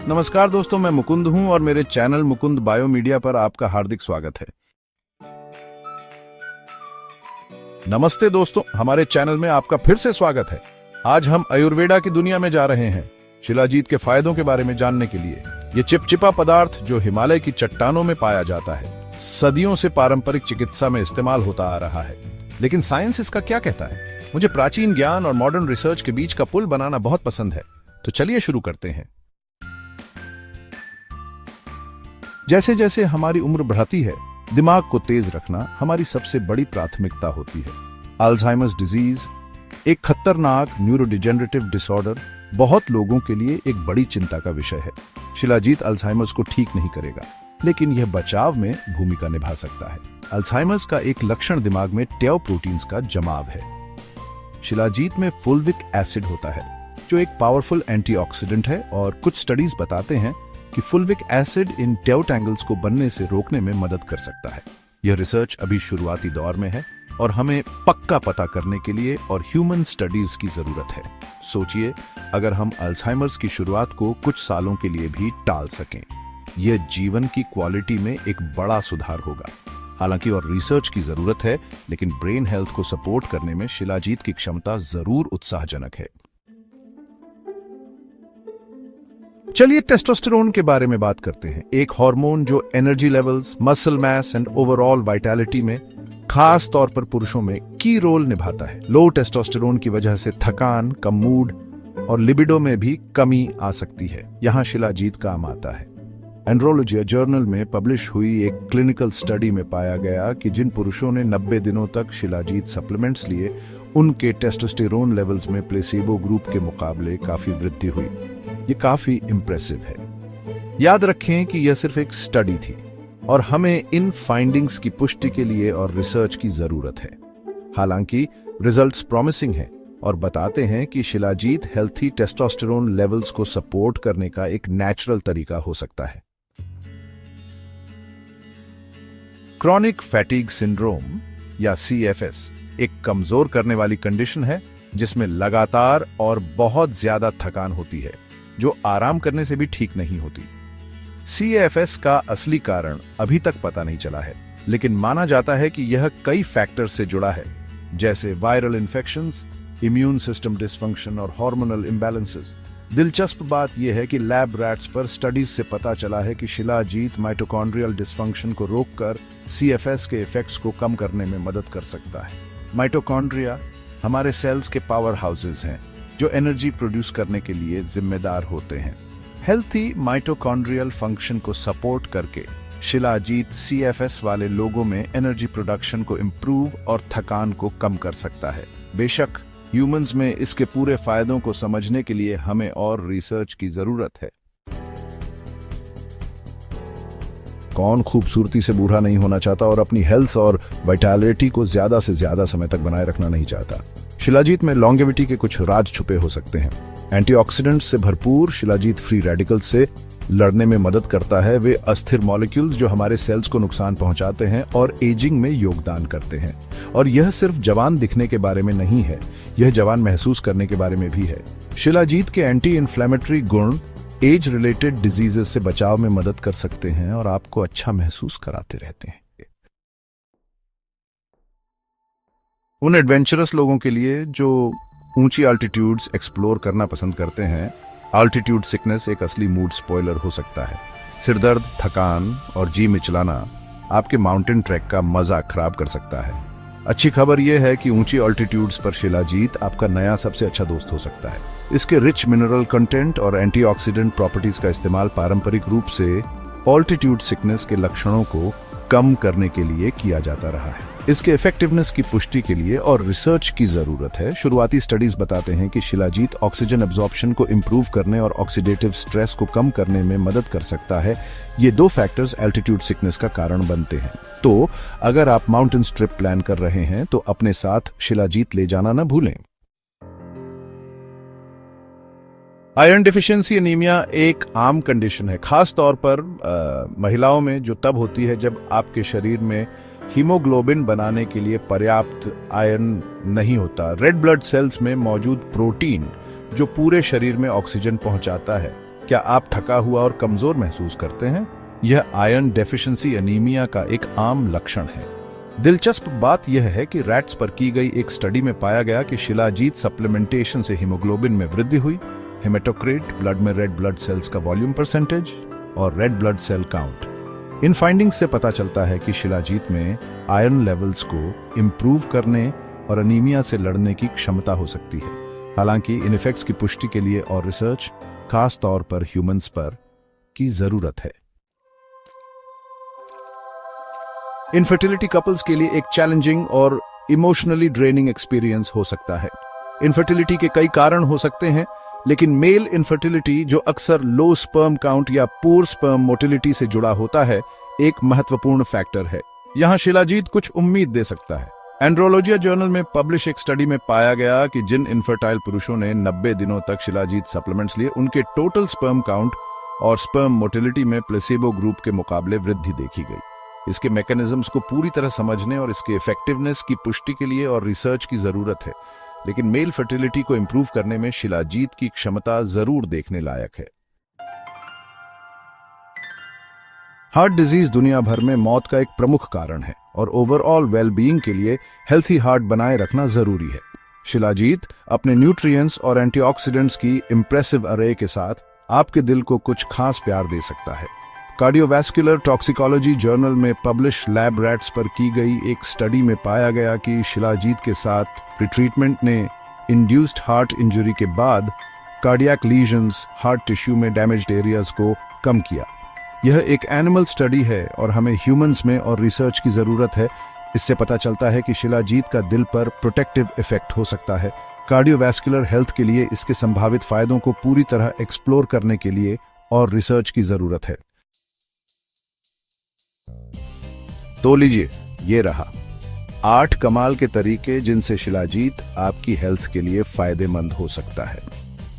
नमस्कार दोस्तों, मैं मुकुंद हूं और मेरे चैनल मुकुंद बायो मीडिया पर आपका हार्दिक स्वागत है। नमस्ते दोस्तों, हमारे चैनल में आपका फिर से स्वागत है। आज हम आयुर्वेदा की दुनिया में जा रहे हैं, शिलाजीत के फायदों के बारे में जानने के लिए। ये चिपचिपा पदार्थ जो हिमालय की चट्टानों में पाया जाता है, सदियों से पारंपरिक चिकित्सा में इस्तेमाल होता आ रहा है। लेकिन साइंस इसका क्या कहता है? मुझे प्राचीन ज्ञान और मॉडर्न रिसर्च के बीच का पुल बनाना बहुत पसंद है, तो चलिए शुरू करते हैं। जैसे जैसे हमारी उम्र बढ़ती है, दिमाग को तेज रखना हमारी सबसे बड़ी प्राथमिकता होती है। अल्जाइमर्स डिजीज, एक खतरनाक न्यूरोडिजेनरेटिव डिसऑर्डर, बहुत लोगों के लिए एक बड़ी चिंता का विषय है। शिलाजीत अल्जाइमर्स को ठीक नहीं करेगा, लेकिन यह बचाव में भूमिका निभा सकता है। अल्जाइमर्स का एक लक्षण दिमाग में टैउ प्रोटीन्स का जमाव है। शिलाजीत में फुल्विक एसिड होता है, जो एक पावरफुल एंटीऑक्सीडेंट है, और कुछ स्टडीज बताते हैं कि फुल्विक एसिड इन टैउ टैंगल्स को बनने से रोकने में मदद कर सकता है। यह रिसर्च अभी शुरुआती दौर में है और हमें पक्का पता करने के लिए और ह्यूमन स्टडीज की जरूरत है। सोचिए, अगर हम अल्जाइमर्स की शुरुआत को कुछ सालों के लिए भी टाल सकें, यह जीवन की क्वालिटी में एक बड़ा सुधार होगा। हालांकि और रिसर्च की जरूरत है, लेकिन ब्रेन हेल्थ को सपोर्ट करने में शिलाजीत की क्षमता जरूर उत्साहजनक है। चलिए टेस्टोस्टेरोन के बारे में बात करते हैं। एक हार्मोन जो energy levels, muscle mass and overall vitality में, खास तौर पर पुरुषों में की रोल निभाता है। लो टेस्टोस्टेरोन की वजह से थकान, कम मूड और लिबिडो में भी कमी आ सकती है। यहां शिलाजीत काम आता है। एंड्रोलॉजी जर्नल में पब्लिश हुई एक क्लिनिकल स्टडी में पाया गया कि जिन पुरुषों ने 90 दिनों तक शिलाजीत सप्लीमेंट्स लिए, उनके टेस्टोस्टेरोन लेवल्स में प्लेसिबो ग्रुप के मुकाबले काफी वृद्धि हुई। ये काफी इंप्रेसिव है। याद रखें कि यह सिर्फ एक स्टडी थी और हमें इन फाइंडिंग्स की पुष्टि के लिए और रिसर्च की जरूरत है। हालांकि रिजल्ट्स प्रॉमिसिंग हैं और बताते हैं कि शिलाजीत हेल्थी टेस्टोस्टेरोन लेवल्स को सपोर्ट करने का एक नेचुरल तरीका हो सकता है। क्रॉनिक फैटिग सिंड्रोम या CFS एक कमजोर करने वाली कंडीशन है जिसमें लगातार और बहुत ज्यादा थकान होती है, जो आराम करने से भी ठीक नहीं होती। CFS का असली कारण अभी तक पता नहीं चला है, लेकिन माना जाता है कि यह कई फैक्टर से जुड़ा है, जैसे viral infections, immune system dysfunction और हार्मोनल इम्बैलेंसेस। दिलचस्प बात यह है कि लैब रैट्स पर स्टडीज से पता चला है कि शिलाजीत माइटोकॉन्ड्रियल डिसफंक्शन को रोककर CFS के इफेक्ट्स को कम करने में मदद कर सकता है। माइटोकॉन्ड्रिया हमारे सेल्स के पावर हाउसेज हैं, जो एनर्जी प्रोड्यूस करने के लिए जिम्मेदार होते हैं। हेल्थी माइटोकॉन्ड्रियल फंक्शन को सपोर्ट करके शिलाजीत CFS वाले लोगों में एनर्जी प्रोडक्शन को इंप्रूव और थकान को कम कर सकता है। बेशक ह्यूमंस में इसके पूरे फायदों को समझने के लिए हमें और रिसर्च की जरूरत है। कौन खूबसूरती से बूढ़ा नहीं होना चाहता और अपनी हेल्थ और वाइटैलिटी को ज्यादा से ज्यादा समय तक बनाए रखना नहीं चाहता? शिलाजीत में लॉन्गेविटी के कुछ राज छुपे हो सकते हैं। एंटीऑक्सीडेंट्स से भरपूर शिलाजीत फ्री रेडिकल्स से लड़ने में मदद करता है। वे अस्थिर मॉलिक्यूल्स जो हमारे सेल्स को नुकसान पहुंचाते हैं और एजिंग में योगदान करते हैं। और यह सिर्फ जवान दिखने के बारे में नहीं है, यह जवान महसूस करने के बारे में भी है। शिलाजीत के एंटी इन्फ्लेमेटरी गुण एज रिलेटेड डिजीजेस से बचाव में मदद कर सकते हैं और आपको अच्छा महसूस कराते रहते हैं। उन एडवेंचरस लोगों के लिए जो ऊंची अल्टीट्यूड्स एक्सप्लोर करना पसंद करते हैं, अल्टीट्यूड सिकनेस एक असली मूड स्पॉइलर हो सकता है। सिरदर्द, थकान और जी मिचलाना आपके माउंटेन ट्रैक का मजा खराब कर सकता है। अच्छी खबर यह है कि ऊंची अल्टीट्यूड्स पर शिलाजीत आपका नया सबसे अच्छा दोस्त हो सकता है। इसके रिच मिनरल कंटेंट और एंटीऑक्सीडेंट प्रॉपर्टीज का इस्तेमाल पारंपरिक रूप से अल्टीट्यूड सिकनेस के लक्षणों को कम करने के लिए किया जाता रहा है। इसके इफेक्टिवनेस की पुष्टि के लिए और रिसर्च की जरूरत है। शुरुआती स्टडीज बताते हैं कि शिलाजीत ऑक्सीजन एब्जॉर्प्शन को इंप्रूव करने और ऑक्सीडेटिव स्ट्रेस को कम करने में मदद कर सकता है। ये दो फैक्टर्स एल्टीट्यूड सिकनेस का कारण बनते हैं। तो अगर आप माउंटेन ट्रिप प्लान कर रहे हैं तो अपने साथ शिलाजीत ले जाना न भूलें। आयरन डिफिशियंसी एनीमिया एक आम कंडीशन है, खास तौर पर महिलाओं में, जो तब होती है जब आपके शरीर में हीमोग्लोबिन बनाने के लिए पर्याप्त आयरन नहीं होता। रेड ब्लड सेल्स में मौजूद प्रोटीन जो पूरे शरीर में ऑक्सीजन पहुंचाता है, क्या आप थका हुआ और कमजोर महसूस करते हैं? यह आयरन डेफिशिएंसी एनीमिया का एक आम लक्षण है। दिलचस्प बात यह है कि रैट्स पर की गई एक स्टडी में पाया गया कि शिलाजीत सप्लीमेंटेशन से हीमोग्लोबिन में वृद्धि हुई, हेमेटोक्रिट, ब्लड में रेड ब्लड सेल्स का वॉल्यूम परसेंटेज और रेड ब्लड सेल काउंट। इन फाइंडिंग्स से पता चलता है कि शिलाजीत में आयरन लेवल्स को इंप्रूव करने और अनीमिया से लड़ने की क्षमता हो सकती है। हालांकि इन इफेक्ट्स की पुष्टि के लिए और रिसर्च, खास तौर पर ह्यूमंस पर, की जरूरत है। इनफर्टिलिटी कपल्स के लिए एक चैलेंजिंग और इमोशनली ड्रेनिंग एक्सपीरियंस हो सकता है। इनफर्टिलिटी के कई कारण हो सकते हैं, लेकिन मेल इनफर्टिलिटी, जो अक्सर लो स्पर्म काउंट या पुअर स्पर्म मोटिलिटी से जुड़ा होता है, एक महत्वपूर्ण फैक्टर है। यहां शिलाजीत कुछ उम्मीद दे सकता है। एंड्रोलॉजिया जर्नल में पब्लिश एक स्टडी में पाया गया कि जिन इनफर्टाइल पुरुषों ने 90 दिनों तक शिलाजीत सप्लीमेंट्स लिए, उनके टोटल स्पर्म काउंट और स्पर्म मोटिलिटी में प्लेसिबो ग्रुप के मुकाबले वृद्धि देखी गई। इसके मैकेनिज्म्स को पूरी तरह समझने और इसके इफेक्टिवनेस की पुष्टि के लिए और रिसर्च की जरूरत है, लेकिन मेल फर्टिलिटी को इंप्रूव करने में शिलाजीत की क्षमता जरूर देखने लायक है। हार्ट डिजीज दुनिया भर में मौत का एक प्रमुख कारण है और ओवरऑल वेलबीइंग के लिए हेल्थी हार्ट बनाए रखना जरूरी है। शिलाजीत अपने न्यूट्रिएंट्स और एंटीऑक्सीडेंट्स की इंप्रेसिव अरे के साथ आपके दिल को कुछ खास प्यार दे सकता है। कार्डियोवैस्कुलर टॉक्सिकोलॉजी जर्नल में पब्लिश लैब रैट्स पर की गई एक स्टडी में पाया गया कि शिलाजीत के साथ प्रीट्रीटमेंट ने इंड्यूस्ड हार्ट इंजरी के बाद कार्डियक लीजन्स, हार्ट टिश्यू में डैमेज्ड एरियाज को कम किया। यह एक एनिमल स्टडी है और हमें ह्यूमंस में और रिसर्च की जरूरत है। इससे पता चलता है कि शिलाजीत का दिल पर प्रोटेक्टिव इफेक्ट हो सकता है। कार्डियोवैस्कुलर हेल्थ के लिए इसके संभावित फायदों को पूरी तरह एक्सप्लोर करने के लिए और रिसर्च की जरूरत है। तो लीजिए, ये रहा 8 कमाल के तरीके जिनसे शिलाजीत आपकी हेल्थ के लिए फायदेमंद हो सकता है।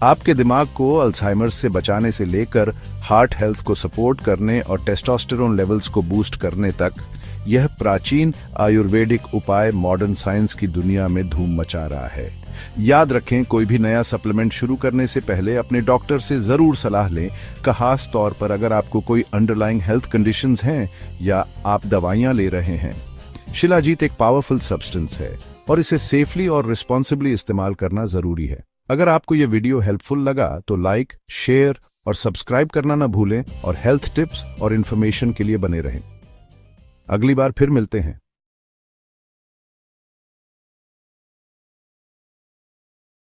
आपके दिमाग को अल्जाइमर से बचाने से लेकर हार्ट हेल्थ को सपोर्ट करने और टेस्टोस्टेरोन लेवल्स को बूस्ट करने तक, यह प्राचीन आयुर्वेदिक उपाय मॉडर्न साइंस की दुनिया में धूम मचा रहा है। याद रखें, कोई भी नया सप्लीमेंट शुरू करने से पहले अपने डॉक्टर से जरूर सलाह लें, खास तौर पर अगर आपको कोई अंडरलाइंग हेल्थ कंडीशंस हैं या आप दवाइयां ले रहे हैं। शिलाजीत एक पावरफुल सब्सटेंस है और इसे सेफली और रिस्पॉन्सिबली इस्तेमाल करना जरूरी है। अगर आपको यह वीडियो हेल्पफुल लगा तो लाइक, शेयर और सब्सक्राइब करना ना भूलें और हेल्थ टिप्स और इन्फॉर्मेशन के लिए बने रहें। अगली बार फिर मिलते हैं।